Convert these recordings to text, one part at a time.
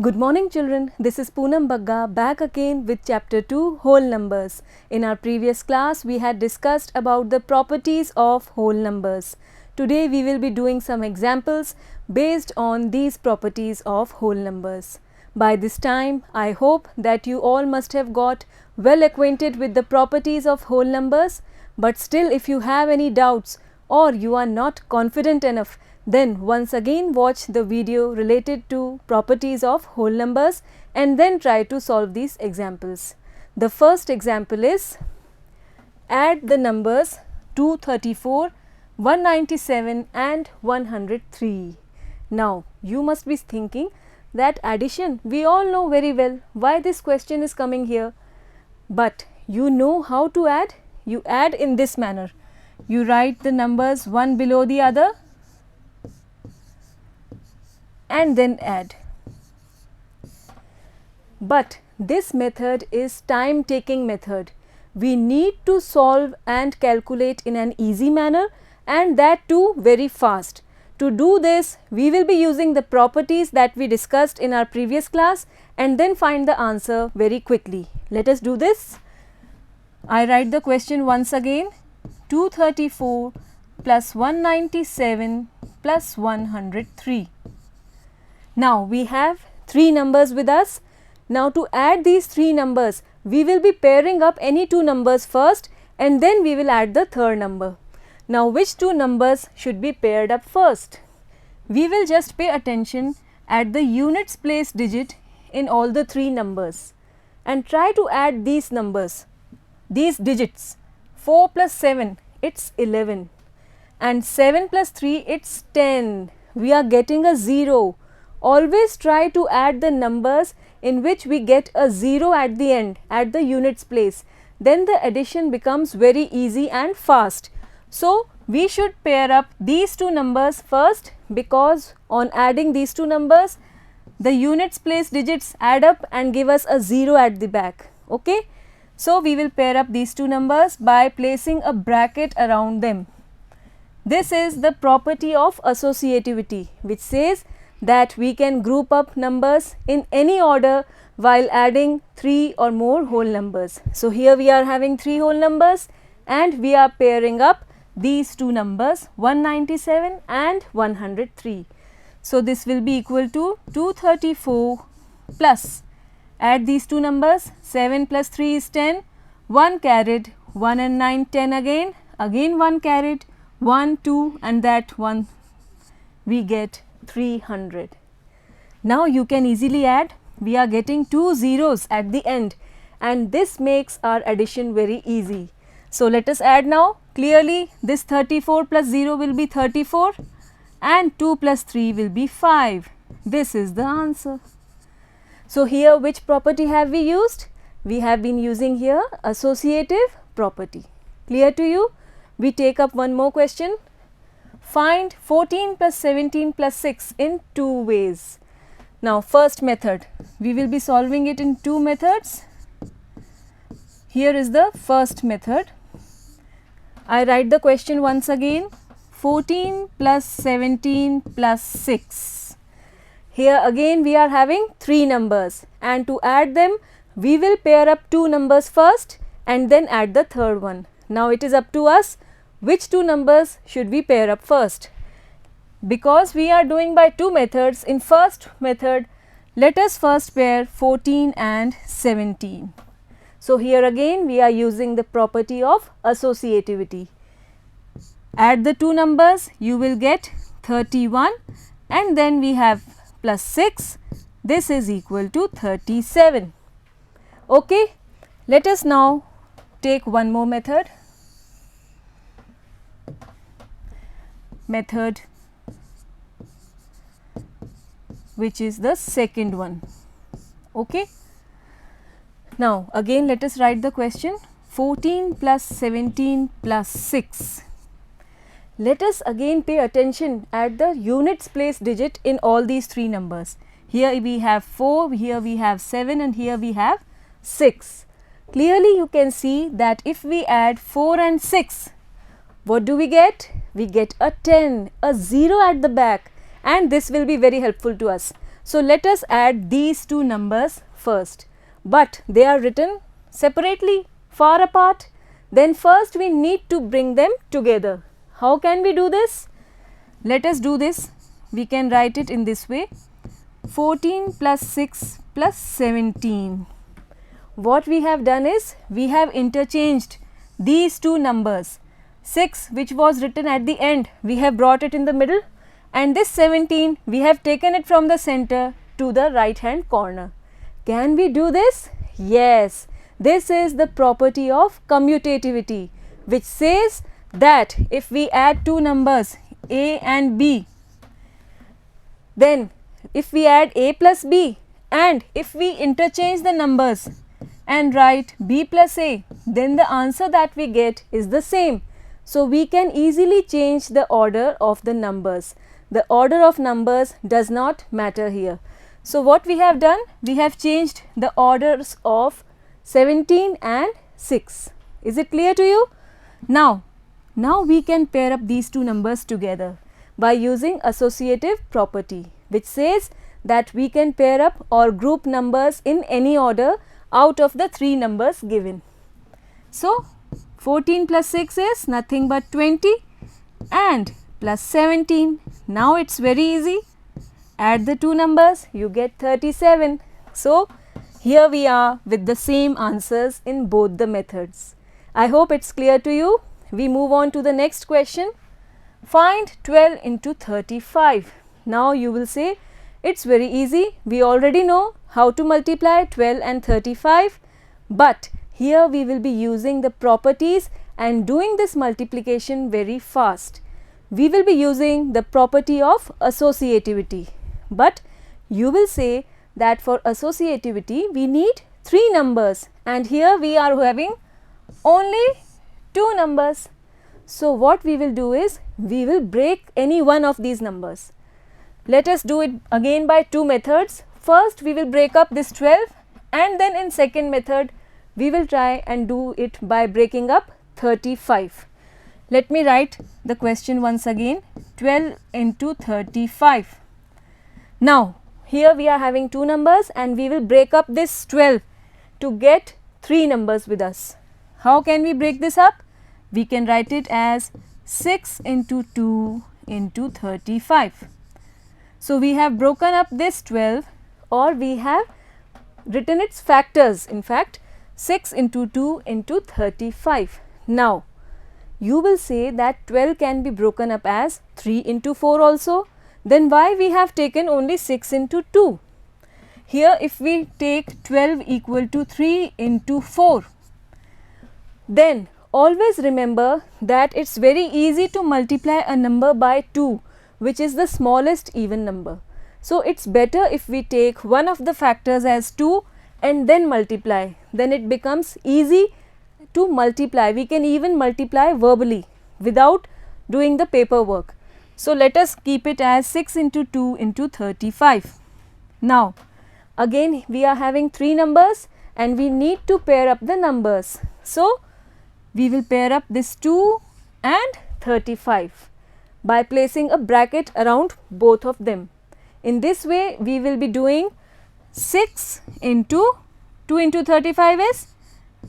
Good morning children, this is Poonam Bagga back again with chapter 2 whole numbers. In our previous class we had discussed about the properties of whole numbers. Today we will be doing some examples based on these properties of whole numbers. By this time I hope that you all must have got well acquainted with the properties of whole numbers, but still if you have any doubts or you are not confident enough, then once again watch the video related to properties of whole numbers and then try to solve these examples. The first example is add the numbers 234, 197 and 103. Now you must be thinking that addition we all know very well, why this question is coming here. But you know how to add? You add in this manner. You write the numbers one below the other and then add. But this method is time taking method. We need to solve and calculate in an easy manner, and that too very fast. To do this we will be using the properties that we discussed in our previous class and then find the answer very quickly. Let us do this. I write the question once again. 234 plus 197 plus 103. Now we have three numbers with us. Now to add these three numbers, we will be pairing up any two numbers first and then we will add the third number. Now which two numbers should be paired up first? We will just pay attention at the units place digit in all the three numbers and try to add these numbers, these digits. 4 plus 7, it's 11, and 7 plus 3, it's 10. We are getting a 0. Always try to add the numbers in which we get a 0 at the end at the units place. Then the addition becomes very easy and fast. So we should pair up these two numbers first, because on adding these two numbers the units place digits add up and give us a 0 at the back. Okay. So we will pair up these two numbers by placing a bracket around them. This is the property of associativity, which says that we can group up numbers in any order while adding three or more whole numbers. So here we are having three whole numbers and we are pairing up these two numbers 197 and 103. So this will be equal to 234 plus, add these two numbers, 7 plus 3 is 10, 1 carried, 1 and 9 10 again 1 carried, 1 2 and that 1 we get 300. Now you can easily add. We are getting two zeros at the end and this makes our addition very easy. So let us add now. Clearly this 34 plus 0 will be 34 and 2 plus 3 will be 5. This is the answer. So here which property have we used? We have been using here associative property. Clear to you? We take up one more question. Find 14 plus 17 plus 6 in two ways. Now first method, we will be solving it in two methods. Here is the first method. I write the question once again. 14 plus 17 plus 6. Here again we are having three numbers and to add them we will pair up two numbers first and then add the third one. Now it is up to us which two numbers should we pair up first. Because we are doing by two methods, in first method let us first pair 14 and 17. So here again we are using the property of associativity. Add the two numbers, you will get 31 and then we have plus 6, this is equal to 37. Okay, let us now take one more method. Method which is the second one. Okay. Now again let us write the question. 14 plus 17 plus 6. Let us again pay attention at the units place digit in all these three numbers. Here we have 4, here we have 7 and here we have 6. Clearly you can see that if we add 4 and 6, what do we get? We get a 10, a 0 at the back, and this will be very helpful to us. So let us add these two numbers first, but they are written separately, far apart. Then first we need to bring them together. How can we do this? Let us do this. We can write it in this way: 14 plus 6 plus 17. What we have done is we have interchanged these two numbers. 6, which was written at the end, we have brought it in the middle, and this 17 we have taken it from the center to the right hand corner. Can we do this? Yes. This is the property of commutativity, which says that if we add two numbers a and b, then if we add a plus b and if we interchange the numbers and write b plus a, then the answer that we get is the same. So we can easily change the order of the numbers. The order of numbers does not matter here. So what we have done, we have changed the orders of 17 and 6. Is it clear to you? Now we can pair up these two numbers together by using associative property, which says that we can pair up or group numbers in any order out of the three numbers given. So 14 plus 6 is nothing but 20 and plus 17. Now it's very easy. Add the two numbers, you get 37. So here we are with the same answers in both the methods. I hope it's clear to you. We move on to the next question. Find 12 into 35. Now you will say it's very easy. We already know how to multiply 12 and 35, but here we will be using the properties and doing this multiplication very fast. We will be using the property of associativity, but you will say that for associativity we need three numbers, and here we are having only two numbers. So what we will do is we will break any one of these numbers. Let us do it again by two methods. First we will break up this 12, and then in second method we will try and do it by breaking up 35. Let me write the question once again: 12 into 35. Now here we are having two numbers and we will break up this 12 to get three numbers with us. How can we break this up? We can write it as 6 into 2 into 35. So we have broken up this 12, or we have written its factors, in fact 6 into 2 into 35. Now you will say that 12 can be broken up as 3 into 4 also. Then why we have taken only 6 into 2? Here if we take 12 equal to 3 into 4, then always remember that it's very easy to multiply a number by 2, which is the smallest even number. So it's better if we take one of the factors as 2 and then multiply. Then it becomes easy to multiply. We can even multiply verbally without doing the paperwork. So let us keep it as 6 into 2 into 35. Now again we are having three numbers and we need to pair up the numbers. So we will pair up this 2 and 35 by placing a bracket around both of them. In this way we will be doing 6 into 2 into 35 is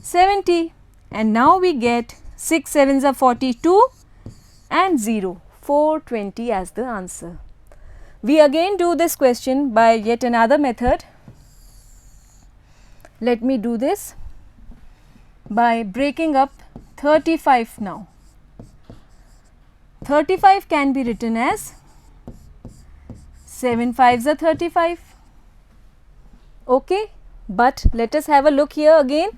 70, and now we get 6 sevens are 42 and 0, 420 as the answer. We again do this question by yet another method. Let me do this by breaking up 35 now. 35 can be written as 7 5s are 35. Okay, but let us have a look here again.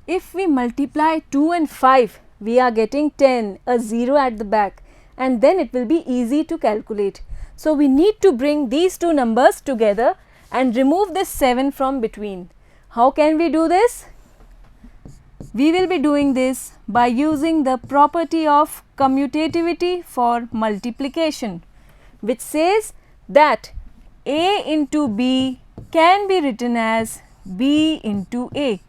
If we multiply 2 and 5, we are getting 10, a 0 at the back, and then it will be easy to calculate. So we need to bring these two numbers together and remove this 7 from between. How can we do this? We will be doing this by using the property of commutativity for multiplication, which says that A into B can be written as B into A.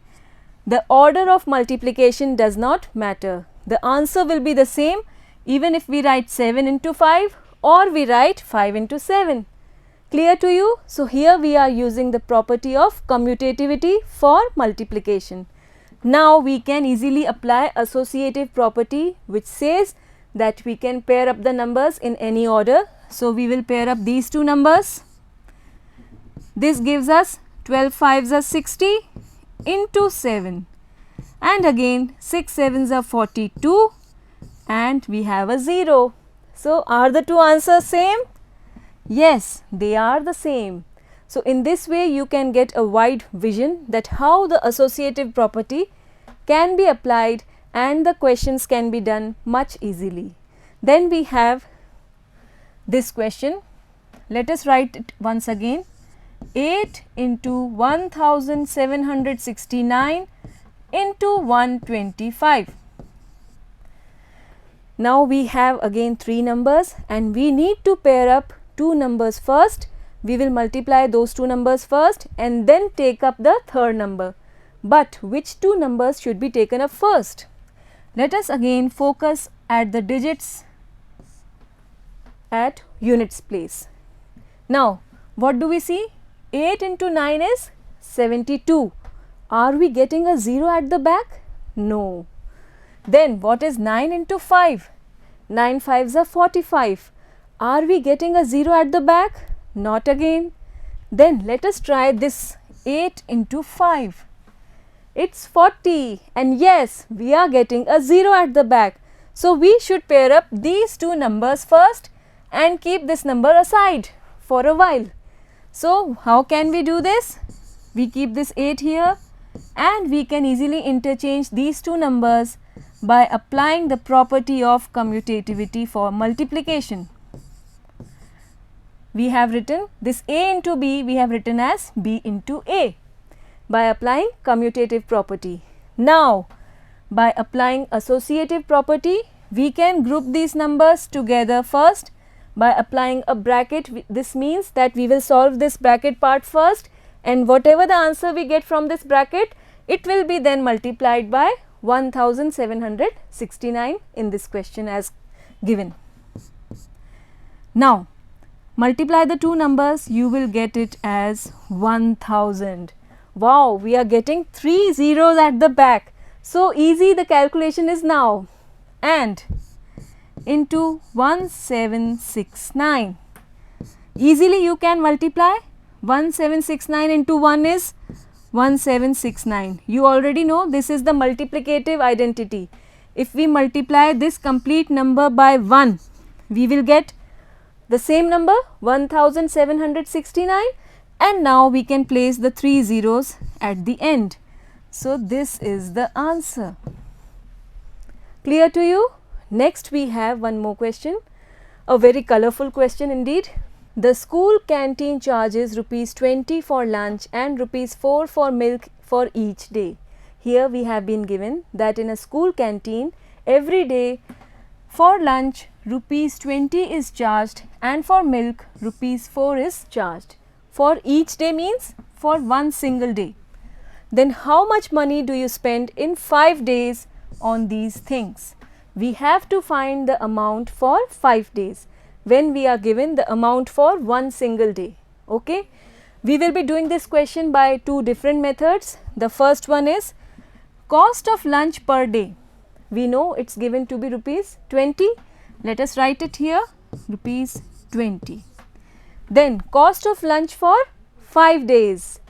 The order of multiplication does not matter. The answer will be the same even if we write 7 into 5 or we write 5 into 7. Clear to you? So, here we are using the property of commutativity for multiplication. Now, we can easily apply associative property which says that we can pair up the numbers in any order. So, we will pair up these two numbers. This gives us 12 5s are 60 into 7, and again 6 7s are 42, and we have a 0. So, are the two answers same? Yes, they are the same. So, in this way you can get a wide vision that how the associative property can be applied and the questions can be done much easily. Then we have this question. Let us write it once again. 8 into 1769 into 125. Now we have again 3 numbers and we need to pair up 2 numbers first. We will multiply those 2 numbers first and then take up the third number. But which 2 numbers should be taken up first? Let us again focus at the digits at units place. Now what do we see? 8 into 9 is 72. Are we getting a 0 at the back? No. Then what is 9 into 5? 9 5s are 45. Are we getting a 0 at the back? Not again. Then let us try this 8 into 5. It's 40, and yes, we are getting a 0 at the back. So we should pair up these 2 numbers first and keep this number aside for a while. So how can we do this? We keep this 8 here and we can easily interchange these 2 numbers by applying the property of commutativity for multiplication. We have written this A into B, we have written as B into A by applying commutative property. Now by applying associative property, we can group these numbers together first by applying a bracket. This means that we will solve this bracket part first, and whatever the answer we get from this bracket, it will be then multiplied by 1769 in this question as given. Now multiply the 2 numbers, you will get it as 1000. Wow, we are getting 3 zeros at the back. So easy the calculation is now. And into 1769. Easily you can multiply. 1769 into 1 is 1769. You already know this is the multiplicative identity. If we multiply this complete number by 1, we will get the same number 1769, and now we can place the 3 zeros at the end. So this is the answer. Clear to you? Next we have one more question, a very colorful question indeed. The school canteen charges rupees 20 for lunch and rupees 4 for milk for each day. Here we have been given that in a school canteen every day for lunch rupees 20 is charged and for milk rupees 4 is charged. For each day means for one single day. Then how much money do you spend in 5 days on these things? We have to find the amount for 5 days when we are given the amount for one single day. Okay, we will be doing this question by 2 different methods. The first one is cost of lunch per day. We know it's given to be rupees 20. Let us write it here, rupees 20. Then cost of lunch for 5 days.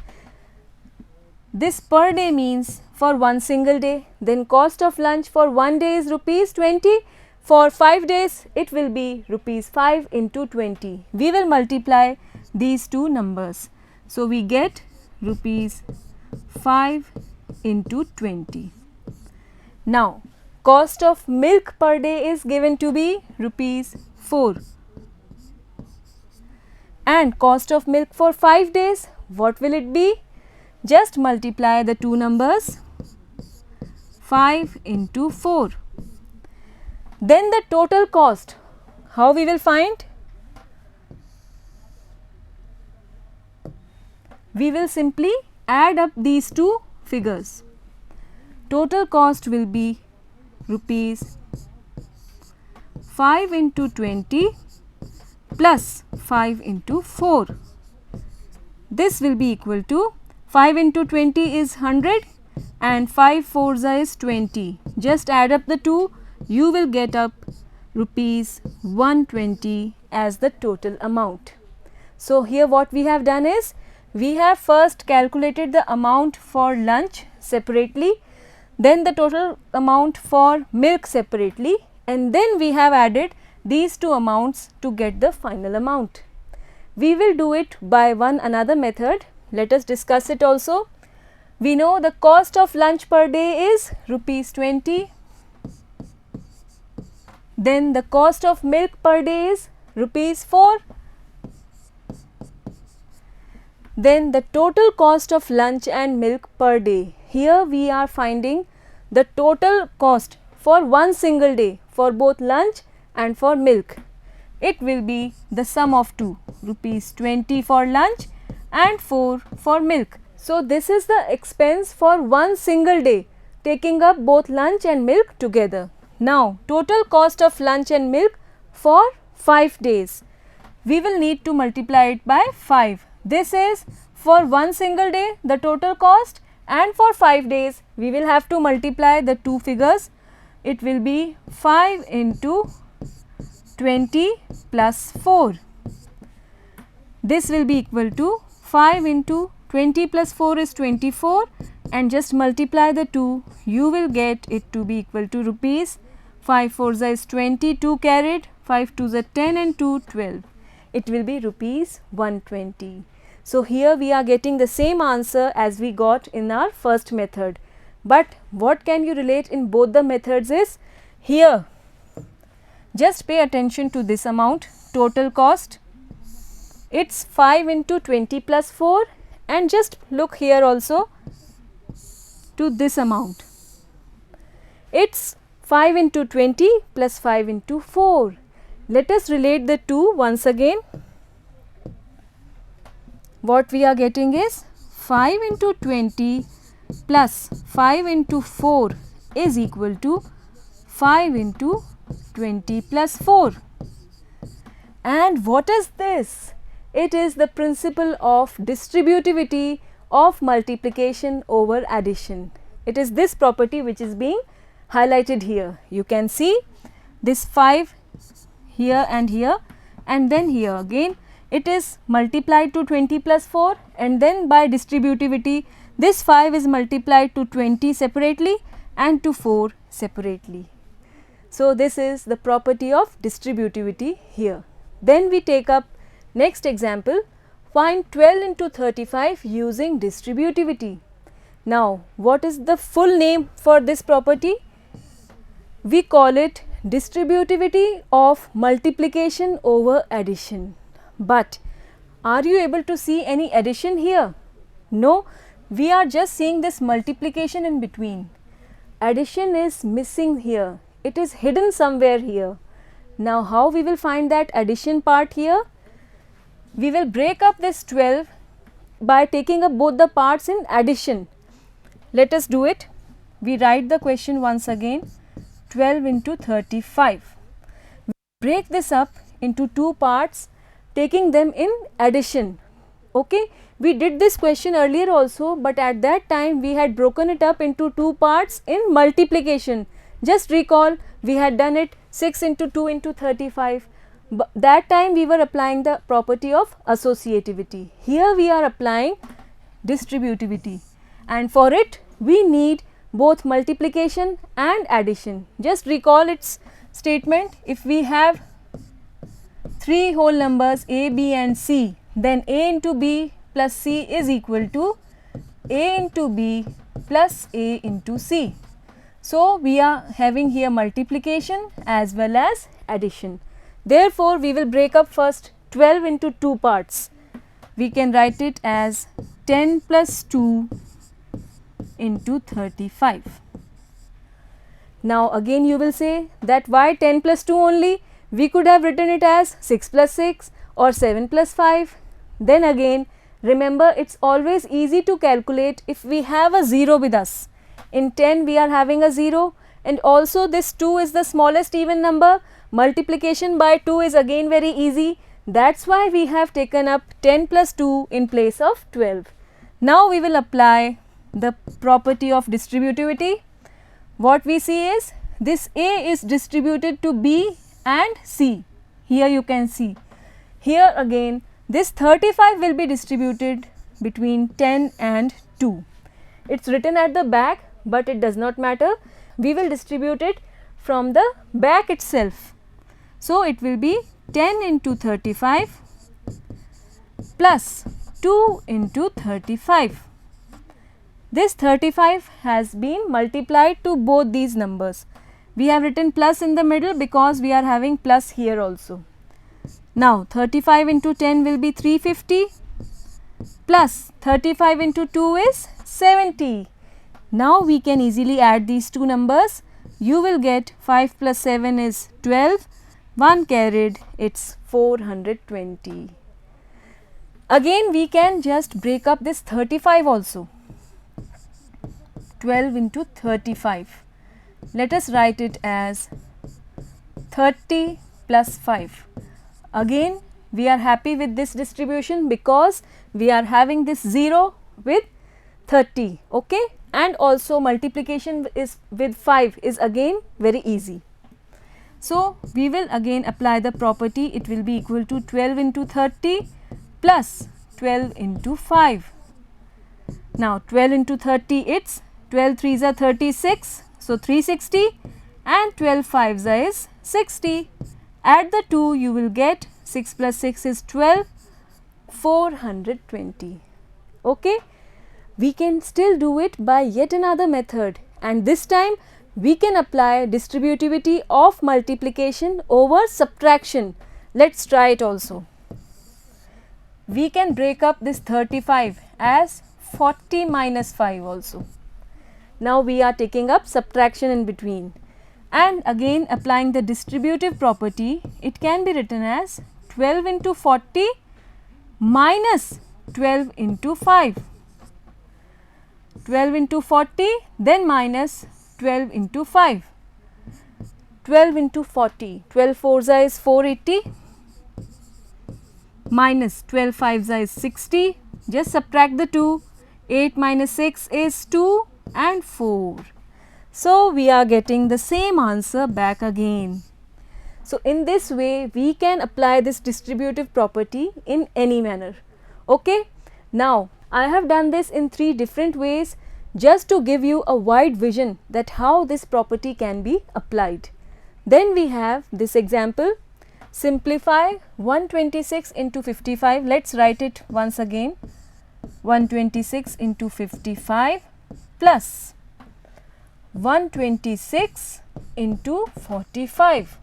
This per day means for one single day. Then cost of lunch for one day is rupees 20. For 5 days it will be rupees 5 into 20. We will multiply these 2 numbers. So we get rupees 5 into 20. Now cost of milk per day is given to be rupees 4. And cost of milk for 5 days, what will it be? Just multiply the 2 numbers, 5 into 4. Then the total cost, how we will find? We will simply add up these 2 figures. Total cost will be rupees 5 into 20 plus 5 into 4. this will be equal to 5 into 20 is 100 and 5 fours is 20. Just add up the two, you will get up rupees 120 as the total amount. So here what we have done is, we have first calculated the amount for lunch separately, then the total amount for milk separately, and then we have added these two amounts to get the final amount. We will do it by one another method. Let us discuss it also. We know the cost of lunch per day is rupees 20. Then the cost of milk per day is rupees 4. Then the total cost of lunch and milk per day. Here we are finding the total cost for one single day for both lunch and for milk. It will be the sum of two, rupees 20 for lunch and 4 for milk. So this is the expense for one single day, taking up both lunch and milk together. Now total cost of lunch and milk for 5 days. We will need to multiply it by 5. This is for one single day the total cost, and for 5 days we will have to multiply the two figures. It will be 5 into 20 plus 4. This will be equal to 5 into 20 plus 4 is 24, and just multiply the two, you will get it to be equal to rupees 5 fours is 20, 2 carried, 5 twos are 10 and 2 12. It will be rupees 120. So here we are getting the same answer as we got in our first method. But what can you relate in both the methods is, here just pay attention to this amount, total cost. It's 5 into 20 plus 4, and just look here also to this amount. It's 5 into 20 plus 5 into 4. Let us relate the two once again. What we are getting is 5 into 20 plus 5 into 4 is equal to 5 into 20 plus 4. And what is this? It is the principle of distributivity of multiplication over addition. It is this property which is being highlighted here. You can see this 5 here, and then here again it is multiplied to 20 plus 4, and then by distributivity this 5 is multiplied to 20 separately and to 4 separately. So this is the property of distributivity here. Then we take up next example, find 12 into 35 using distributivity. Now what is the full name for this property? We call it distributivity of multiplication over addition. But are you able to see any addition here? No, we are just seeing this multiplication in between. Addition is missing here. It is hidden somewhere here. Now how we will find that addition part here? We will break up this 12 by taking up both the parts in addition. Let us do it. We write the question once again, 12 into 35. We break this up into two parts, taking them in addition. Okay, we did this question earlier also, but at that time we had broken it up into two parts in multiplication. Just recall, we had done it 6 into 2 into 35. But that time we were applying the property of associativity. Here we are applying distributivity, and for it we need both multiplication and addition. Just recall its statement. If we have three whole numbers a, b and c, then a into b plus c is equal to a into b plus a into c. So we are having here multiplication as well as addition. Therefore we will break up first 12 into two parts. We can write it as 10 plus 2 into 35. Now again you will say that why 10 plus 2 only? We could have written it as 6 plus 6 or 7 plus 5. Then again remember, it's always easy to calculate if we have a 0 with us. In 10 we are having a 0, and also this 2 is the smallest even number. Multiplication by 2 is again very easy. That's why we have taken up 10 plus 2 in place of 12. Now we will apply the property of distributivity. What we see is this A is distributed to B and C. Here you can see. Here again this 35 will be distributed between 10 and 2. It's written at the back, but it does not matter. We will distribute it from the back itself. So it will be 10 into 35 plus 2 into 35. This 35 has been multiplied to both these numbers. We have written plus in the middle because we are having plus here also. Now 35 into 10 will be 350 plus 35 into 2 is 70. Now we can easily add these two numbers. You will get 5 plus 7 is 12, 1 carried, it's 420. Again we can just break up this 35 also. 12 into 35. Let us write it as 30 plus 5. Again we are happy with this distribution because we are having this 0 with 30, okay, and also multiplication is with 5 is again very easy. So we will again apply the property. It will be equal to 12 into 30 plus 12 into 5. Now 12 into 30, it's 12 3s are 36, so 360, and 12 5s is 60. Add the 2, you will get 6 plus 6 is 12, 420. Okay, we can still do it by yet another method, and this time we can apply distributivity of multiplication over subtraction. Let's try it also. We can break up this 35 as 40 minus 5 also. Now we are taking up subtraction in between, and again applying the distributive property, it can be written as 12 into 40 minus 12 into 5. 12 into 40, then minus 12 into 5. 12 into 40, 12 4s is 480, minus 12 5s is 60. Just subtract the 2. 8 minus 6 is 2 and 4. So we are getting the same answer back again. So in this way we can apply this distributive property in any manner. Okay. Now I have done this in 3 different ways just to give you a wide vision that how this property can be applied. Then we have this example. Simplify 126 into 55. Let's write it once again. 126 into 55 plus 126 into 45.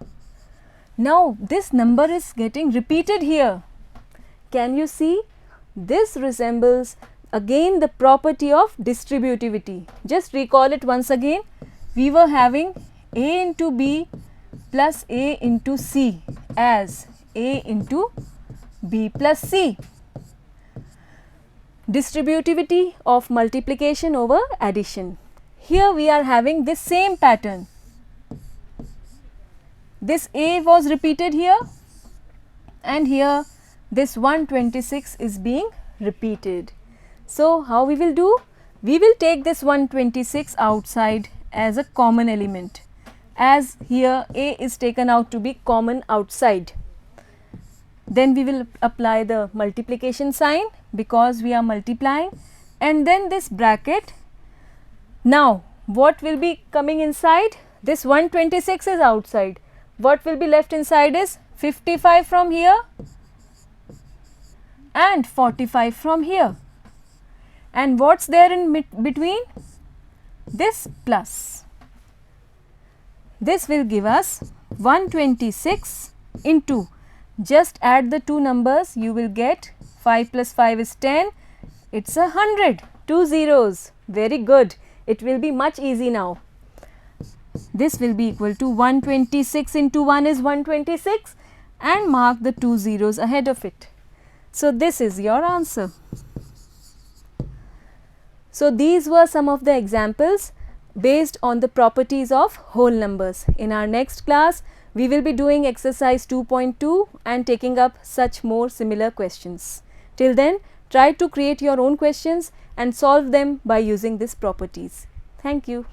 Now this number is getting repeated here. Can you see? This resembles again the property of distributivity. Just recall it once again. We were having A into B plus A into C as A into B plus C. Distributivity of multiplication over addition. Here we are having this same pattern. This A was repeated here, and here this 126 is being repeated. So how we will do? We will take this 126 outside as a common element, as here A is taken out to be common outside. Then we will apply the multiplication sign because we are multiplying, and then this bracket. Now what will be coming inside? This 126 is outside. What will be left inside is 55 from here and 45 from here. And what's there in between? This plus. This will give us 126 into, just add the two numbers, you will get 5 plus 5 is 10, it's 100, 2 zeros, very good, it will be much easy now. This will be equal to 126 into 1 is 126, and mark the 2 zeros ahead of it. So this is your answer. So these were some of the examples based on the properties of whole numbers. In our next class, We will be doing exercise 2.2 and taking up such more similar questions. Till then, try to create your own questions and solve them by using these properties. Thank you.